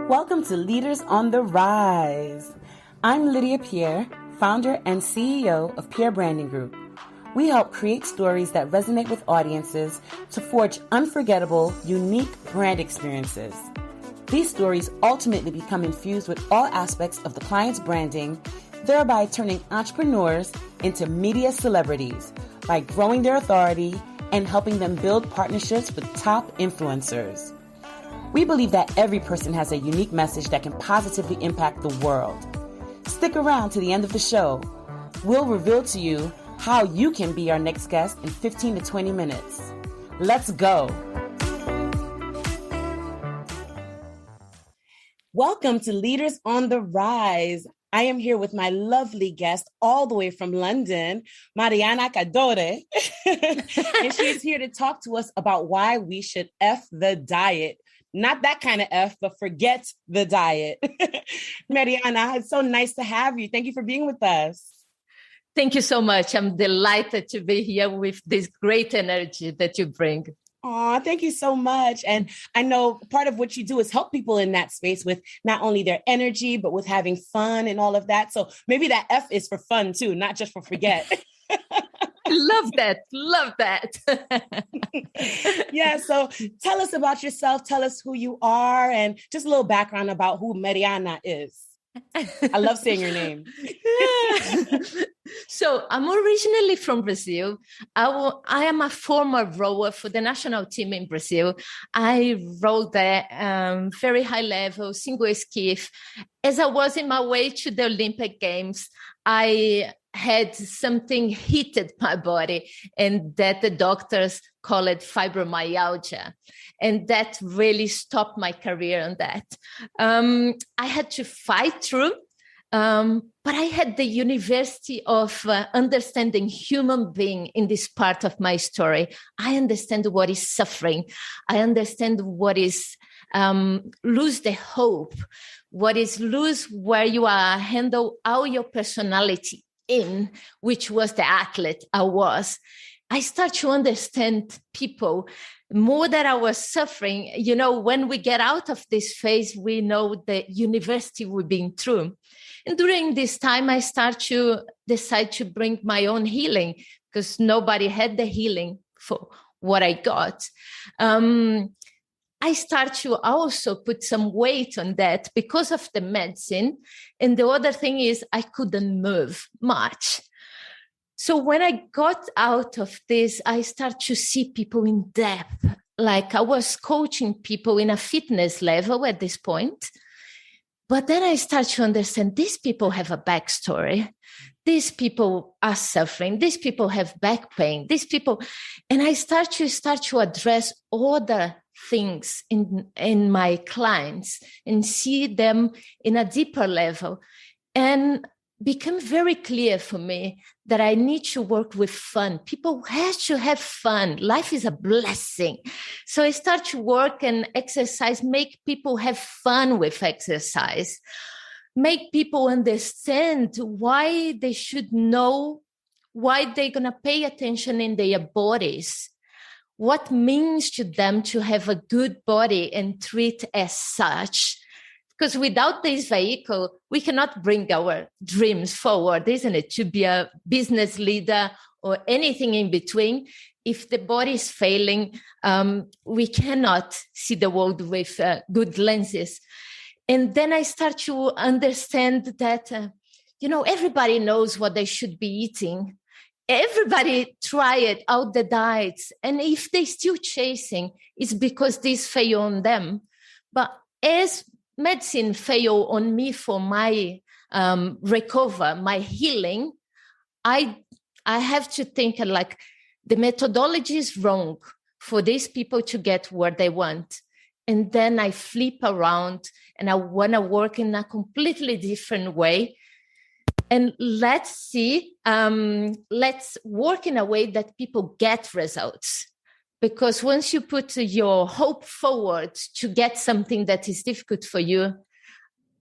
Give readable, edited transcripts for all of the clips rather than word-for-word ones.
Welcome to Leaders on the Rise. I'm Lydia Pierre, founder and CEO of Pierre Branding Group. We help create stories that resonate with audiences to forge unforgettable, unique brand experiences. These stories ultimately become infused with all aspects of the client's branding, thereby turning entrepreneurs into media celebrities by growing their authority and helping them build partnerships with top influencers. We believe that every person has a unique message that can positively impact the world. Stick around to the end of the show. We'll reveal to you how you can be our next guest in 15 to 20 minutes. Let's go. Welcome to Leaders on the Rise. I am here with my lovely guest all the way from London, Mariana Cadore. And she's here to talk to us about why we should F the diet. Not that kind of F, but forget the diet. Mariana, it's so nice to have you. Thank you for being with us. Thank you so much. I'm delighted to be here with this great energy that you bring. Oh, thank you so much. And I know part of what you do is help people in that space with not only their energy, but with having fun and all of that. So maybe that F is for fun too, not just for forget. Love that. Love that. Yeah. So tell us about yourself. Tell us who you are and just a little background about who Mariana is. I love saying your name. So I'm originally from Brazil. I am a former rower for the national team in Brazil. I rowed there very high level, single skiff. As I was in my way to the Olympic Games, I had something hit my body, and that the doctors call it fibromyalgia. And that really stopped my career on that. I had to fight through, but I had the university of understanding human being in this part of my story. I understand what is suffering. I understand what is lose the hope, what is lose where you are, handle all your personality in, which was the athlete I was. I start to understand people more that I was suffering. You know, when we get out of this phase, we know the university we've been through. And during this time, I start to decide to bring my own healing because nobody had the healing for what I got. I start to also put some weight on that because of the medicine. And the other thing is I couldn't move much. So when I got out of this, I start to see people in depth. Like I was coaching people in a fitness level at this point. But then I start to understand these people have a backstory. These people are suffering. These people have back pain. These people, and I start to address other things in my clients and see them in a deeper level, and become very clear for me that I need to work with fun. People have to have fun. Life is a blessing. So I start to work and exercise, make people have fun with exercise, make people understand why they should know, why they're going to pay attention in their bodies, what means to them to have a good body and treat as such. Because without this vehicle, we cannot bring our dreams forward, isn't it? To be a business leader or anything in between. If the body is failing, we cannot see the world with good lenses. And then I start to understand that, everybody knows what they should be eating. Everybody tried out the diets. And if they're still chasing, it's because this fail on them. But as medicine fail on me for my my healing, I have to think like the methodology is wrong for these people to get where they want. And then I flip around and I want to work in a completely different way. And let's work in a way that people get results. Because once you put your hope forward to get something that is difficult for you, it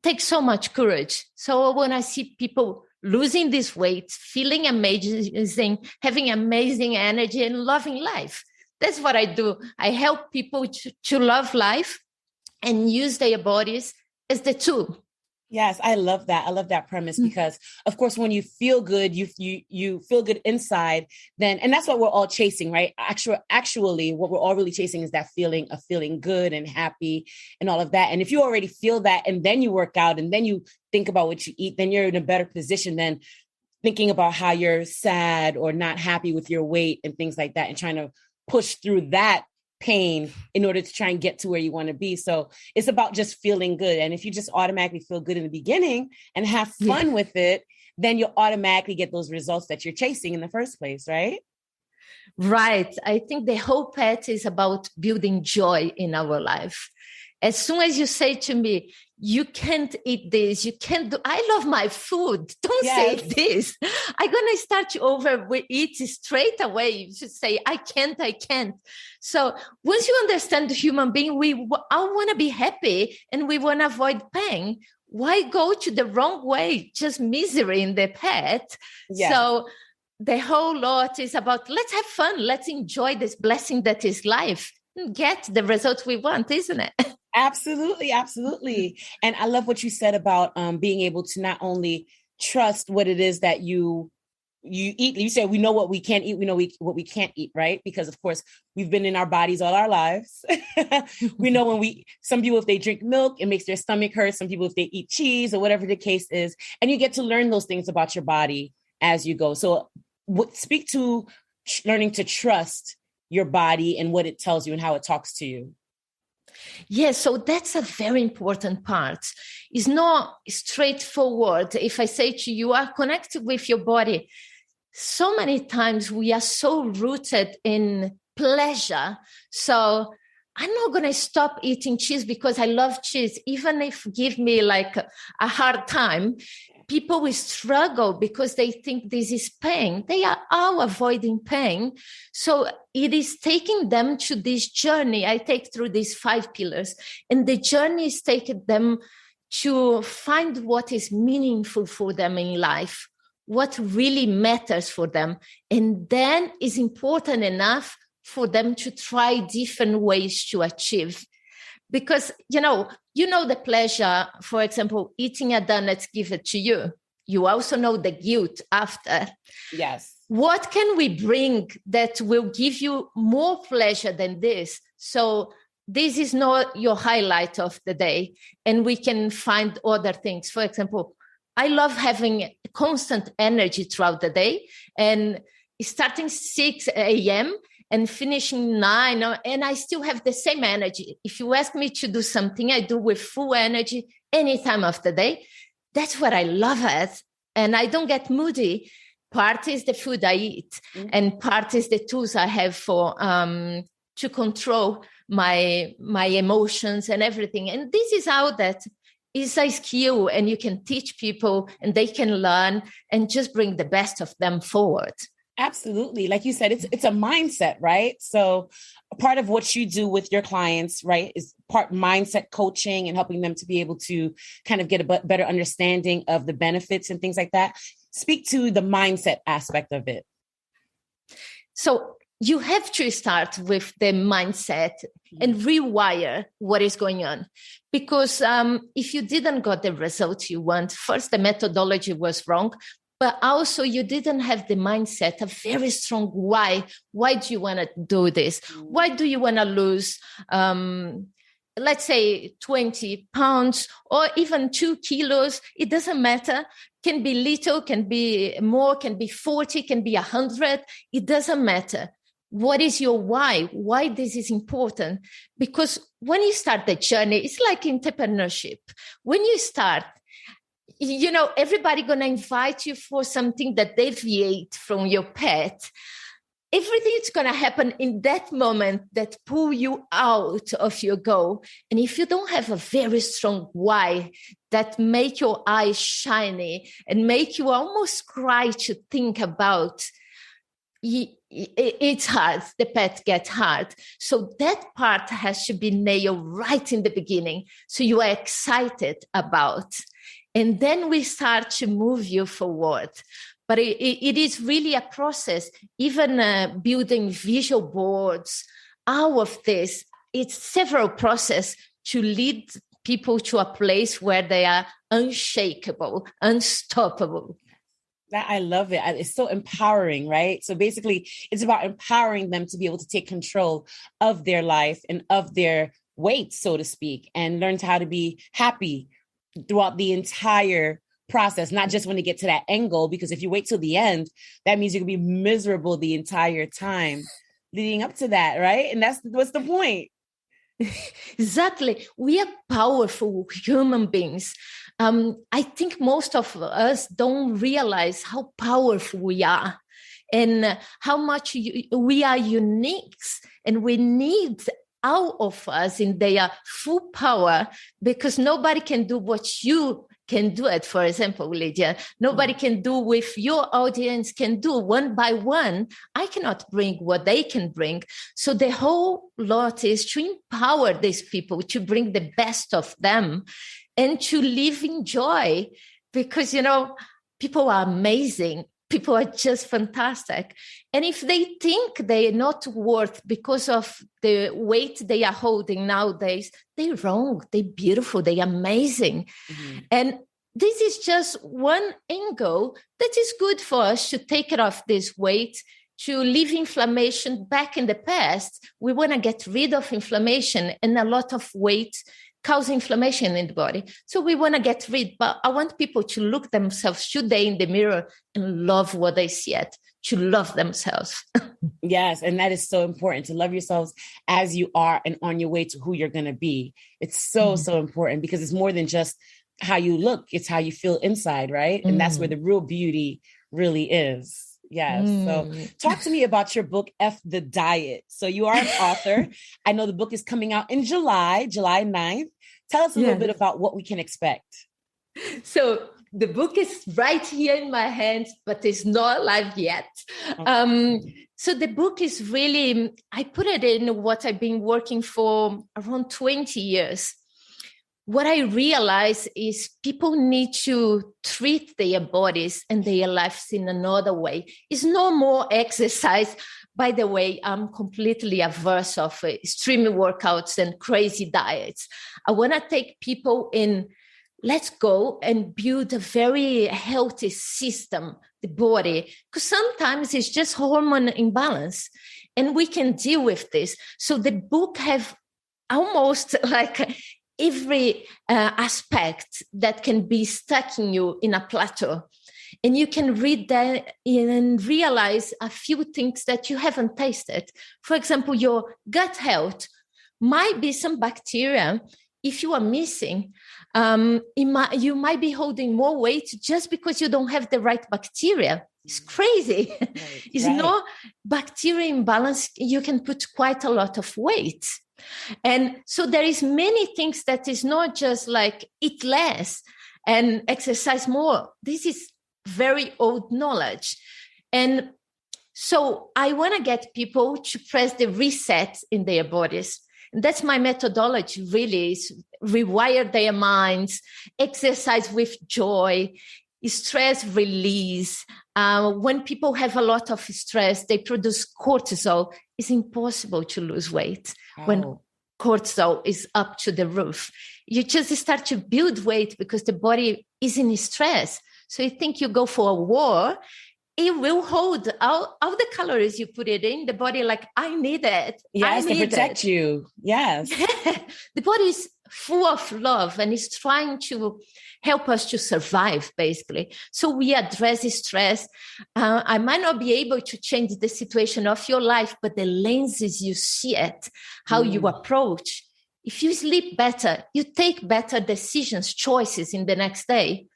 takes so much courage. So when I see people losing this weight, feeling amazing, having amazing energy and loving life, That's what I do. I help people to love life and use their bodies as the tool. Yes, I love that. I love that premise because, of course, when you feel good, you feel good inside. Then, and that's what we're all chasing, right? Actually, what we're all really chasing is that feeling of feeling good and happy and all of that. And if you already feel that, and then you work out, and then you think about what you eat, then you're in a better position than thinking about how you're sad or not happy with your weight and things like that, and trying to push through that pain in order to try and get to where you want to be. So it's about just feeling good. And if you just automatically feel good in the beginning and have fun with it, then you'll automatically get those results that you're chasing in the first place, right? Right. I think the whole path is about building joy in our life. As soon as you say to me, you can't eat this, you can't do, I love my food. Don't say this. I'm going to start to overeat straight away. You should say, I can't. So once you understand the human being, we all want to be happy and we want to avoid pain. Why go to the wrong way? Just misery in the path. Yeah. So the whole lot is about, let's have fun. Let's enjoy this blessing that is life and get the results we want, isn't it? Absolutely. Absolutely. And I love what you said about being able to not only trust what it is that you eat. You said we know what we can eat. We know what we can't eat, right? Because of course we've been in our bodies all our lives. We know when some people, if they drink milk, it makes their stomach hurt. Some people, if they eat cheese or whatever the case is, and you get to learn those things about your body as you go. So speak to learning to trust your body and what it tells you and how it talks to you. Yes, so that's a very important part. It's not straightforward. If I say to you, are connected with your body, so many times we are so rooted in pleasure. So I'm not going to stop eating cheese because I love cheese, even if give me like a hard time. People will struggle because they think this is pain. They are all avoiding pain. So it is taking them to this journey. I take through these 5 pillars, and the journey is taking them to find what is meaningful for them in life, what really matters for them. And then is important enough for them to try different ways to achieve. Because, you know the pleasure, for example, eating a donut, give it to you. You also know the guilt after. Yes. What can we bring that will give you more pleasure than this? So this is not your highlight of the day. And we can find other things. For example, I love having constant energy throughout the day. And starting 6 a.m., and finishing 9, and I still have the same energy. If you ask me to do something, I do with full energy any time of the day. That's what I love it. And I don't get moody. Part is the food I eat, and part is the tools I have for to control my emotions and everything. And this is how that is a skill, and you can teach people, and they can learn and just bring the best of them forward. Absolutely. Like you said, it's a mindset, right? So part of what you do with your clients, right, is part mindset coaching and helping them to be able to kind of get a better understanding of the benefits and things like that. Speak to the mindset aspect of it. So you have to start with the mindset and rewire what is going on. Because if you didn't get the results you want, first, the methodology was wrong. But also you didn't have the mindset, a very strong why. Why do you want to do this? Why do you want to lose, let's say 20 pounds or even 2 kilos? It doesn't matter. Can be little, can be more, can be 40, can be 100. It doesn't matter. What is your why? Why this is important? Because when you start the journey, it's like entrepreneurship. When you start, everybody going to invite you for something that deviate from your path. Everything is going to happen in that moment that pull you out of your goal. And if you don't have a very strong why that make your eyes shiny and make you almost cry to think about, it's hard. The path gets hard. So that part has to be nailed right in the beginning. So you are excited about. And then we start to move you forward. But it is really a process. Even building visual boards, all of this, it's several processes to lead people to a place where they are unshakable, unstoppable. I love it. It's so empowering, right? So basically, it's about empowering them to be able to take control of their life and of their weight, so to speak, and learn how to be happy throughout the entire process, not just when they get to that end goal, because if you wait till the end, that means you're gonna be miserable the entire time leading up to that, right? And what's the point? Exactly. We are powerful human beings. I think most of us don't realize how powerful we are and how much we are unique, and we need all of us in their full power, because nobody can do what you can do it. For example, Lydia, nobody can do with your audience can do one by one. I cannot bring what they can bring. So the whole lot is to empower these people, to bring the best of them and to live in joy, because, people are amazing. People are just fantastic. And if they think they're not worth because of the weight they are holding nowadays, they're wrong. They're beautiful. They're amazing. Mm-hmm. And this is just one angle that is good for us to take it off this weight, to leave inflammation back in the past. We want to get rid of inflammation, and a lot of weight cause inflammation in the body. So we want to get rid, but I want people to look themselves today in the mirror and love what they see it, to love themselves. Yes. And that is so important, to love yourselves as you are and on your way to who you're going to be. It's so important, because it's more than just how you look. It's how you feel inside, right? And that's where the real beauty really is. Yes. So talk to me about your book, F the Diet. So you are an author. I know the book is coming out in July 9th. Tell us a little bit about what we can expect. So the book is right here in my hands, but it's not live yet. Okay. So the book is really, I put it in what I've been working for around 20 years. What I realize is people need to treat their bodies and their lives in another way. It's no more exercise. By the way, I'm completely averse of extreme workouts and crazy diets. I want to take people in, let's go and build a very healthy system, the body, because sometimes it's just hormone imbalance, and we can deal with this. So the book have almost like every aspect that can be stuck in you in a plateau. And you can read that and realize a few things that you haven't tasted. For example, your gut health might be some bacteria. If you are missing, you might be holding more weight just because you don't have the right bacteria. It's crazy. Right, it's no bacteria imbalance. You can put quite a lot of weight. And so there is many things that is not just like eat less and exercise more. This is very old knowledge. And so I want to get people to press the reset in their bodies. And that's my methodology, really, is rewire their minds, exercise with joy, stress release. When people have a lot of stress, they produce cortisol. It's impossible to lose weight when cortisol is up to the roof. You just start to build weight because the body is in stress. So you think you go for a war, it will hold all the calories you put it in the body. Like, I need it. Yes, to protect you. Yes. The body is full of love and is trying to help us to survive, basically. So we address stress. I might not be able to change the situation of your life, but the lenses you see it, how you approach. If you sleep better, you take better decisions, choices in the next day.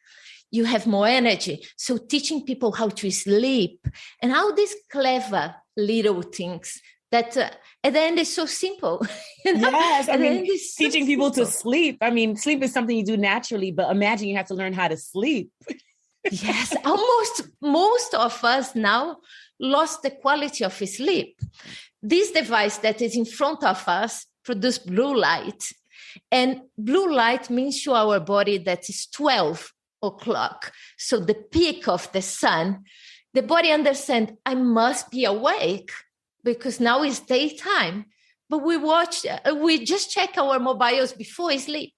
You have more energy. So teaching people how to sleep and how these clever little things that at the end is so simple. Yes, I mean, teaching people to sleep. I mean, sleep is something you do naturally, but imagine you have to learn how to sleep. Yes, most of us now lost the quality of sleep. This device that is in front of us produces blue light. And blue light means to our body that is 12 o'clock. So the peak of the sun. the body understands I must be awake because now it's daytime. But we just check our mobiles before sleep.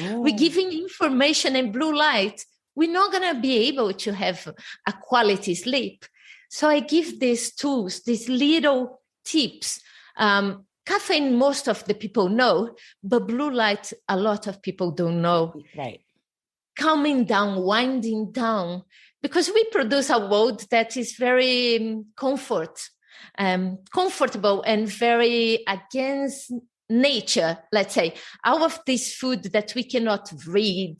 We're giving information and blue light. We're not going to be able to have a quality sleep. So I give these tools, these little tips. Caffeine, most of the people know, but blue light, a lot of people don't know. Right. Calming down, winding down, because we produce a world that is very comfortable and very against nature, let's say. All of this food that we cannot read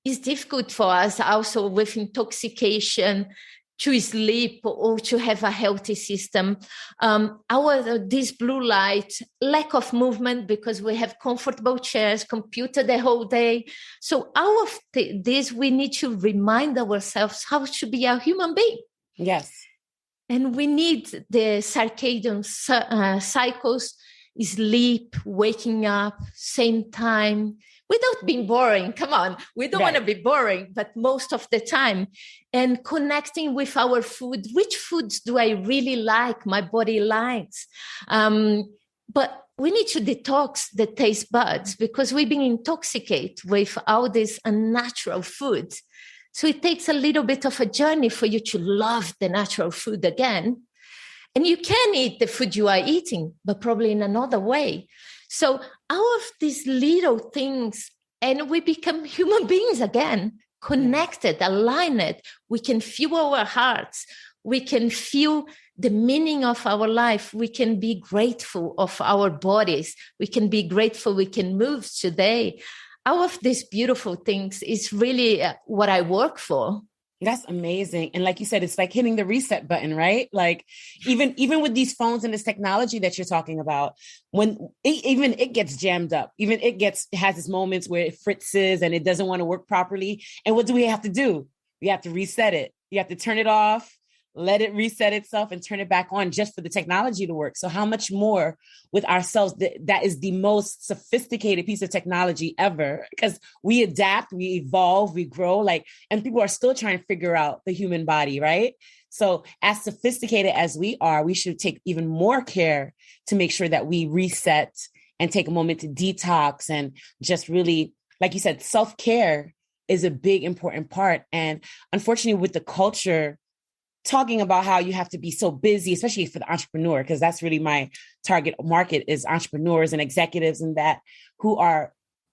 is difficult for us also with intoxication, to sleep or to have a healthy system. This blue light, lack of movement because we have comfortable chairs, computer the whole day. So all of this, we need to remind ourselves how to be a human being. Yes. And we need the circadian cycles, sleep, waking up, same time, without being boring. Come on, we don't want to be boring, but most of the time. And connecting with our food. Which foods do I really like? My body likes. But we need to detox the taste buds because we've been intoxicated with all this unnatural food. So it takes a little bit of a journey for you to love the natural food again. And you can eat the food you are eating, but probably in another way. So all of these little things, and we become human beings again, connected, aligned. We can feel our hearts. We can feel the meaning of our life. We can be grateful of our bodies. We can be grateful we can move today. All of these beautiful things is really what I work for. That's amazing. And like you said, it's like hitting the reset button, right? Like even with these phones and this technology that you're talking about, when it gets jammed up, it has its moments where it fritzes and it doesn't want to work properly. And what do we have to do? We have to reset it. You have to turn it off, let it reset itself and turn it back on just for the technology to work. So how much more with ourselves, that is the most sophisticated piece of technology ever, because we adapt, we evolve, we grow, and people are still trying to figure out the human body, right? So as sophisticated as we are, we should take even more care to make sure that we reset and take a moment to detox and just really, like you said, self-care is a big, important part. And unfortunately, with the culture, talking about how you have to be so busy, especially for the entrepreneur, because that's really my target market is entrepreneurs and executives and that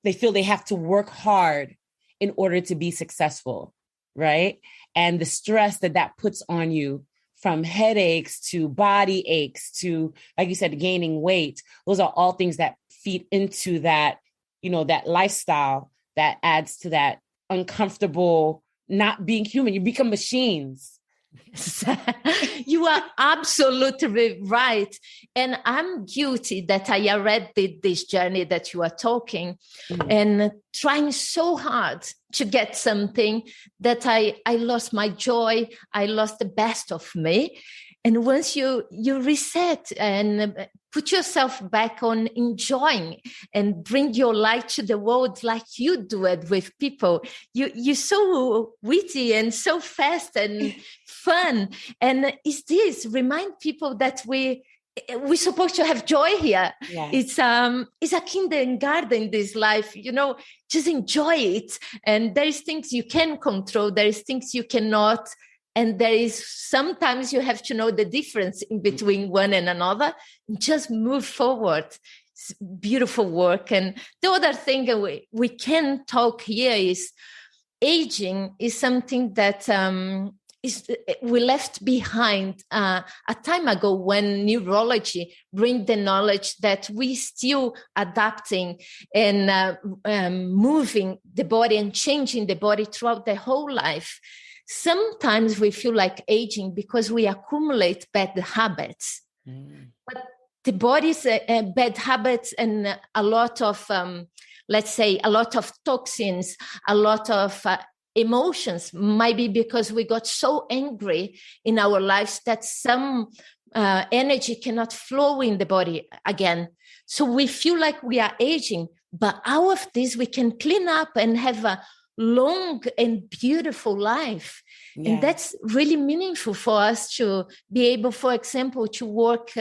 they feel they have to work hard in order to be successful, right? And the stress that puts on you, from headaches to body aches to, like you said, gaining weight, those are all things that feed into that, that lifestyle that adds to that uncomfortable, not being human. You become machines. You are absolutely right. And I'm guilty that I already did this journey that you are talking and trying so hard to get something that I lost my joy. I lost the best of me. And once you reset and put yourself back on enjoying and bring your light to the world like you do it with people, you're so witty and so fast and fun. And remind people that we're supposed to have joy here. Yeah. It's a kindergarten, this life, just enjoy it. And there is things you can control. There is things you cannot. And there is sometimes you have to know the difference in between one and another. Just move forward. It's beautiful work. And the other thing we can talk here is aging is something that we left behind a time ago when neurology bring the knowledge that we still adapting and moving the body and changing the body throughout the whole life. Sometimes we feel like aging because we accumulate bad habits. But the body's bad habits and a lot of, let's say, a lot of toxins, a lot of emotions might be because we got so angry in our lives that some energy cannot flow in the body again. So we feel like we are aging, but out of this, we can clean up and have a long and beautiful life. Yeah. And that's really meaningful for us to be able, for example, to work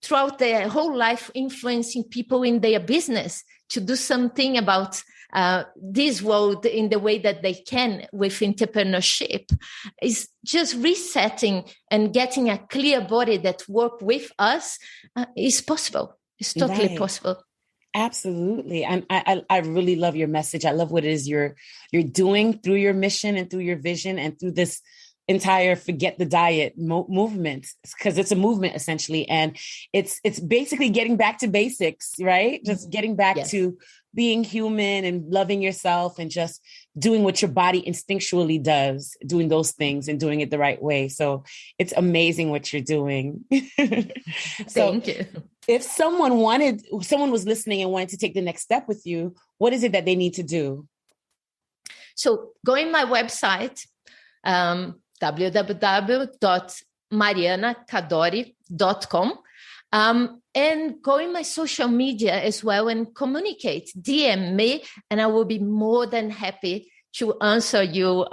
throughout their whole life, influencing people in their business to do something about this world in the way that they can with entrepreneurship. Is just resetting and getting a clear body that work with us is possible. It's totally possible. Absolutely. I really love your message. I love what it is you're doing through your mission and through your vision and through this entire forget the diet movement, because it's a movement essentially. And it's basically getting back to basics, right? Just getting back to being human and loving yourself and just doing what your body instinctually does, doing those things and doing it the right way. So it's amazing what you're doing. Thank you. If someone was listening and wanted to take the next step with you, what is it that they need to do? So go in my website, www.mariannacadore.com, and go in my social media as well and communicate, DM me, and I will be more than happy to answer your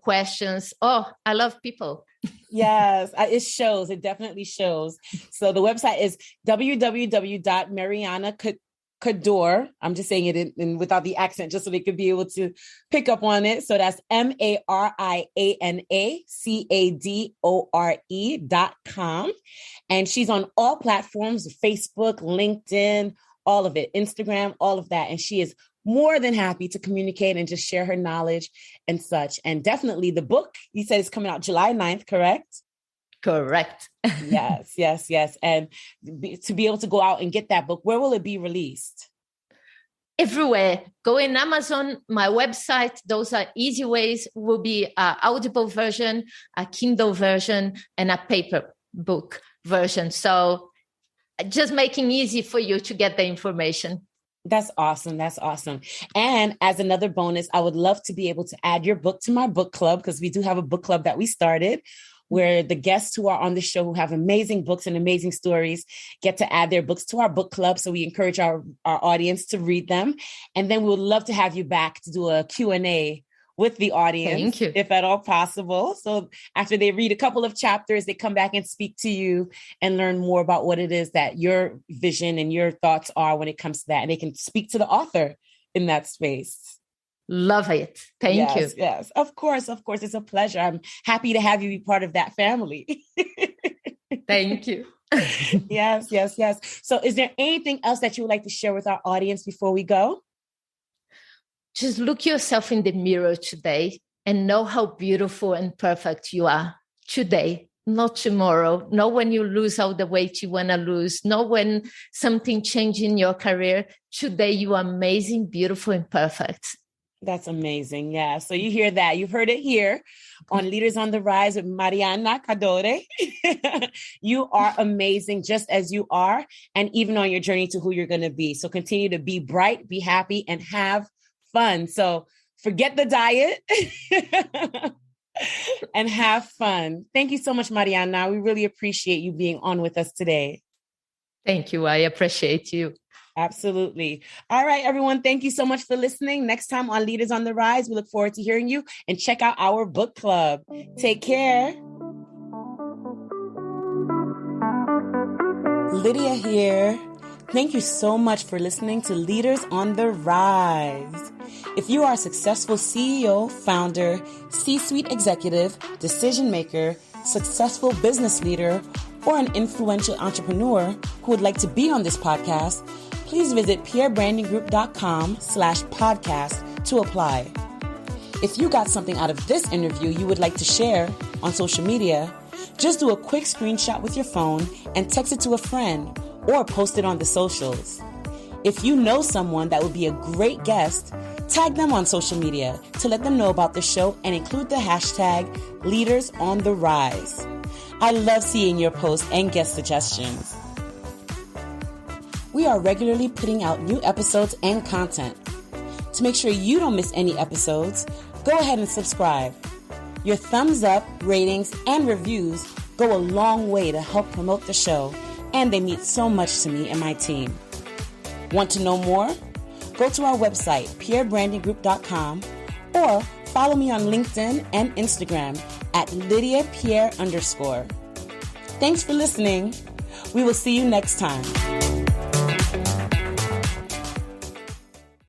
questions. Oh, I love people. Yes, it shows. It definitely shows. So the website is www.mariannacadore. I'm just saying it in without the accent, just so they could be able to pick up on it. So that's MariannaCadore.com. And she's on all platforms, Facebook, LinkedIn, all of it, Instagram, all of that. And she is more than happy to communicate and just share her knowledge and such. And definitely the book, you said, is coming out July 9th, correct? Correct. Yes. And to be able to go out and get that book, where will it be released? Everywhere. Go in Amazon, my website. Those are easy ways. Will be an Audible version, a Kindle version, and a paper book version. So just making easy for you to get the information. That's awesome. And as another bonus, I would love to be able to add your book to my book club, because we do have a book club that we started where the guests who are on the show who have amazing books and amazing stories get to add their books to our book club. So we encourage our audience to read them. And then we would love to have you back to do a Q&A with the audience, if at all possible. So after they read a couple of chapters, they come back and speak to you and learn more about what it is that your vision and your thoughts are when it comes to that. And they can speak to the author in that space. Love it. Thank you. Yes, of course. It's a pleasure. I'm happy to have you be part of that family. Thank you. Yes. So is there anything else that you would like to share with our audience before we go? Just look yourself in the mirror today and know how beautiful and perfect you are today, not tomorrow, not when you lose all the weight you want to lose, not when something changes in your career. Today, you are amazing, beautiful, and perfect. That's amazing. Yeah. So you hear that. You've heard it here on Leaders on the Rise with Mariana Cadore. You are amazing just as you are, and even on your journey to who you're going to be. So continue to be bright, be happy, and have fun. So forget the diet and have fun. Thank you so much, Mariana. We really appreciate you being on with us today. Thank you. I appreciate you. Absolutely. All right, everyone. Thank you so much for listening. Next time on Leaders on the Rise, we look forward to hearing you, and check out our book club. Take care. Lydia here. Thank you so much for listening to Leaders on the Rise. If you are a successful CEO, founder, C-suite executive, decision maker, successful business leader, or an influential entrepreneur who would like to be on this podcast, please visit pierrebrandinggroup.com/podcast to apply. If you got something out of this interview you would like to share on social media, just do a quick screenshot with your phone and text it to a friend or post it on the socials. If you know someone that would be a great guest, tag them on social media to let them know about the show and include the hashtag #LeadersOnTheRise. I love seeing your posts and guest suggestions. We are regularly putting out new episodes and content. To make sure you don't miss any episodes, go ahead and subscribe. Your thumbs up, ratings, and reviews go a long way to help promote the show, and they mean so much to me and my team. Want to know more? go to our website, pierrebrandinggroup.com, or follow me on LinkedIn and Instagram at Lydia Pierre _. Thanks for listening. We will see you next time.